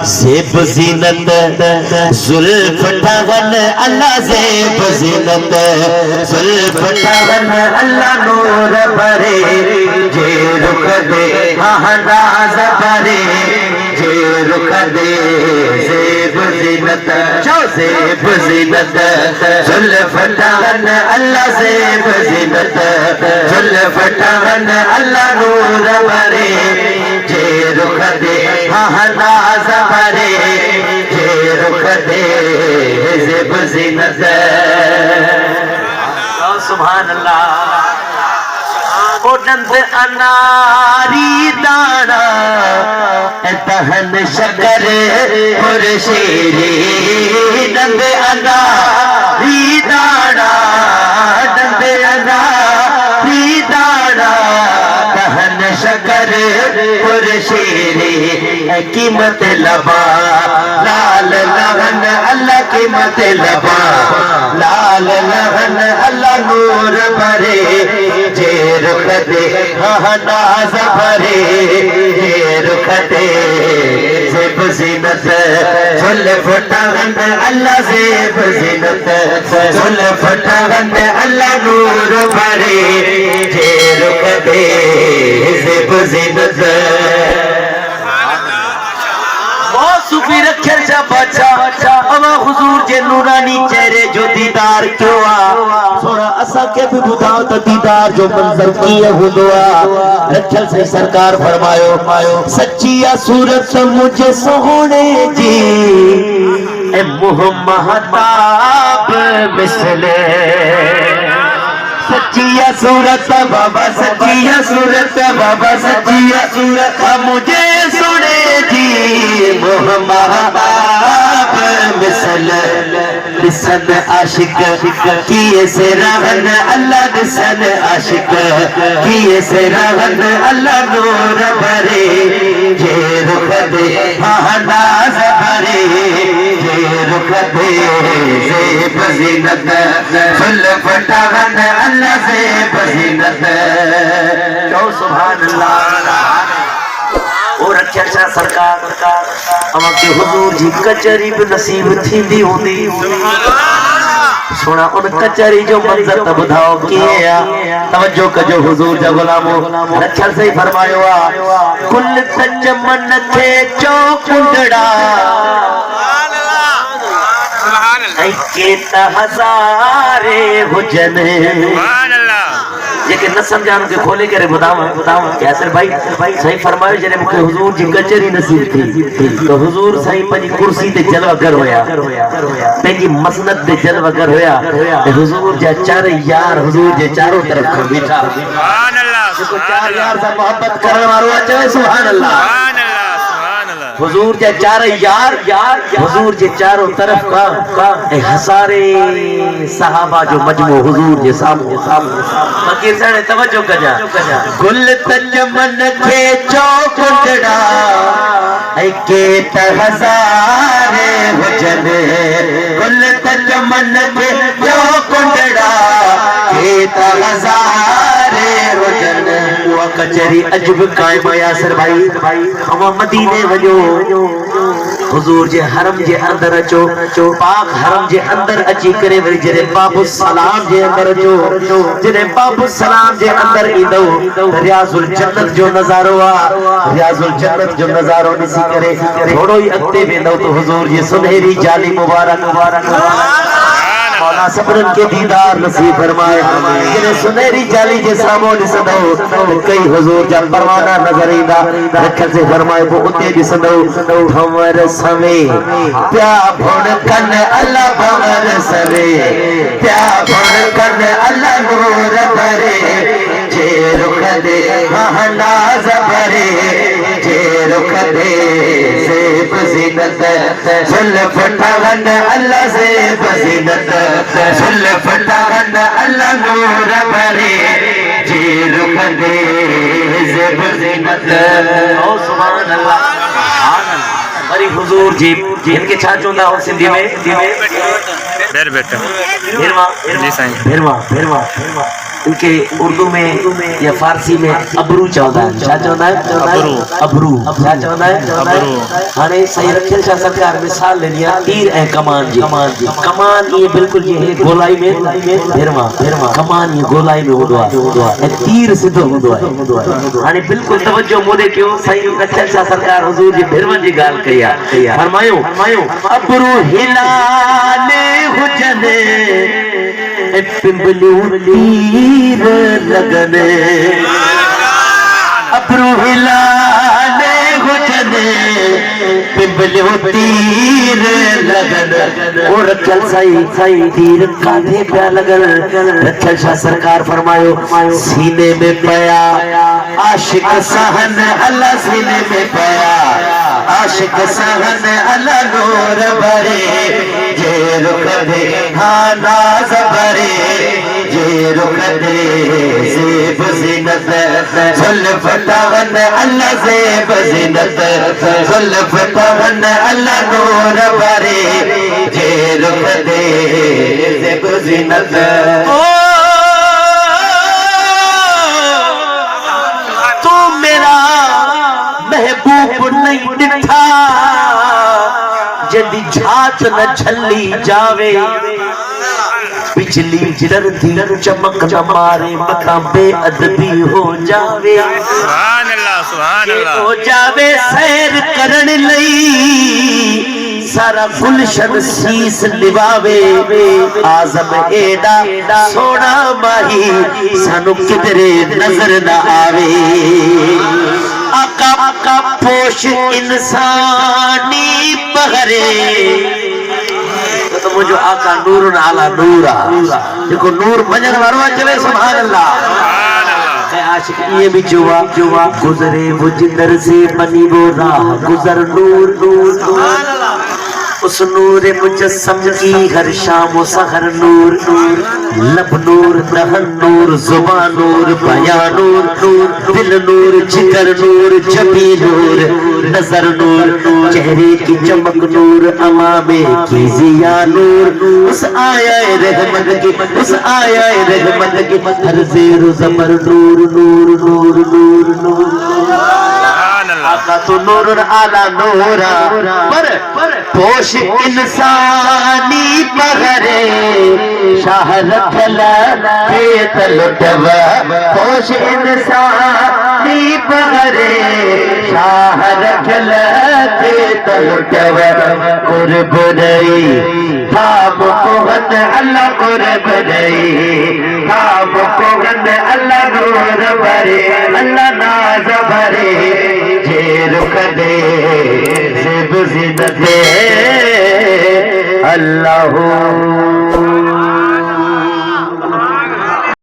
زیب زینت زلف ٹھگن اللہ زیب زینت زلف ٹھگن اللہ نور بھرے جے رخ دے انداز بھرے جے رخ دے زیب زینت زیب زینت زلف ٹھگن اللہ زیب زینت زلف ٹھگن اللہ نور بھرے جے رخ دے انداز بھرے جے رخ دے زیب زینت سبحان اللہ اڈند اناری دانا دہن شکر پر شیری دند اناری دانا دند اناری دانا دہن شکر پر شیری قیمت لبا لال لہن اللہ قیمت لبا لال لہن اللہ نور بھرے جے رخ دے ناز بھرے جے رخ دے زیب زینت زلف ٹھگن اللہ زیب زینت زلف ٹھگن اللہ نور بھرے جے رخ دے زیب زینت صوفی رکھر جا بچا اما حضور جے نورانی چہرے جو دیدار کیوں سونا اسا کے بھی بدھاؤ تا دیدار جو منظر کیے ہو دعا رکھل سے سرکار فرمایو سچیا صورت مجھے سہونے جی اے محمد آب مثلے سچیا صورت بابا سچیا صورت بابا سچیا صورت مجھے سنے جی محمد آب مثل لسن عاشق کیے سے رہن اللہ لسن عاشق کیے سے رہن اللہ نور بھرے جے رخ دے ناز بھرے جے رخ دے زیب زینت زلف ٹھگن اللہ زیب زینت سبحان اللہ اور اچھا سرکار اما کے حضور جی کچری بھی نصیب تھی دی ہوندی سونا ان کچری جو منظر تب دھاؤ کیے توجہ کجو حضور جا غلامو رکھل سے ہی فرمائیو کل تج من تھے چوکڑا ایکیتا ہزارے حجن لیکن نہ سمجھانو کہ کھولے کرے بتاؤں کہ ایسر بھائی صحیح فرمائے جنہیں مکہ حضور جی کچری نصیب تھی تو حضور صحیح پنی کرسی دے جلوہ گر ہویا پہنی مسند دے جلوہ گر ہویا حضور جا چار یار حضور جے چاروں طرف کھو بیٹھا سبحان اللہ جسو چار یار سے محبت کرنے ماروا چاہے سبحان اللہ حضور جے چار یار حضور جے چاروں طرف کا ہزارے صحابہ جو مجموع حضور جے سامنے فقیر ساڑھے توجہ کجا گل تج من کے چوکڑا ایکیت ہزارے حجن گل تج من کے چوکڑا ایکیت ہزارے حجن وہ کچری عجب قائم یاسر بھائی ہم مدینے وجو حضور جے حرم جے اندر اچو پاک حرم جے اندر اچی کرے وری جرے باب السلام جے اندر اچو جرے باب السلام جے اندر ایدو ریاض الجنت جو نظارو ریاض الجنت جو نظارو نسی کرے تھوڑو ہی اکتے بیندو تو حضور جے سنہری جالی مبارک مولا صبرن کے دیدار نصیب فرمائے جنہیں سنہری جالی جے سامو نسدو کئی حضور جان پروانہ نظر ایدہ رکھل سے فرمائے وہ اتے جسدو بھور سمے پیا بھون کن اللہ بھور سمے پیا بھون کن اللہ نور بھرے جے رخ دے ناز بھرے جے رخ دے زیب زینت زلف ٹھگن اللہ زیب زینت زلف ٹھگن اللہ نور بھرے جے رخ دے زیب زینت سبحان اللہ بری حضور جی ان کے چھا چوندہ ہو سندھی میں بیر بیٹا بھیروا جی سائیں بھیروا ان کے اردو میں یا فارسی میں ابرو چاہتا ہے کیا چاہتا ہے ابرو کیا چاہتا ہے ہانے صحیح رکھے شاہ سرکار مثال لے لیا تیر اے کمان جی کمان یہ بالکل یہ ہے گولائی میں بھرما کمان یہ گولائی میں ہوندو ہے تیر سے تو ہوندو ہے ہانے بالکل توجہ مودے کیوں صحیح رکھے شاہ سرکار حضور جی بھرما جی گال کیا فرمایو ابرو ہلانے حجنے پنبلیوں تیر لگنے ابرو ہلانے حجنے پنبلیوں تیر لگنے اور رکھل سائی تیر کاندھے پہ لگن رکھل شاہ سرکار فرمایو سینے میں پیا عاشق سہن اللہ سینے میں پیا عاشق سہن اللہ نور بھرے جے رخ دے ہاں ناز بھرے جے رخ دے زیب زینت زلف تغن اللہ زیب زینت زلف تغن اللہ نور بھرے جے رخ دے زیب زینت تو میرا محبوب نہیں ڈٹھا جدی جھات نہ جھلی جاوے بجلی جلدی چمک مارے مکہ بے ادبی ہو جاوے سبحان اللہ ہو جاوے سیر کرن لئی سارا گلشن سیس لواوے آزم ایڈا سونا ماہی سانو کدرے نظر نہ آوے آقا پوش انسانی بغرے تو مجھو آقا نور علی نورا دیکھو نور منجن وروا چلے سبحان اللہ اے عاشق یہ بھی جوا گزرے وہ جندر سے بنی وہ راہ گزر نور سبحان اللہ اس نور مجسم کی ہر شام و سحر نور لب نور دہن نور زبان نور بیان نور دل نور جگر نور جبی نور نظر نور چہرے کی چمک نور امامے کی ضیا نور اس آیا رحمت کی اس آیا رحمت کی ہر زیر و زبر نور نور نور نور نور آقا تو نور علی نورا پر پوش انسانی بغرے شاہ رکھلا پیت لٹوا پوش انسانی بغرے شاہ رکھلا پیت لٹوا قرب نئی تھام کوہن اللہ قرب نئی تھام کوہن اللہ نور بھرے اللہ ناز بھرے جے رخ دے زیب زینت اللہ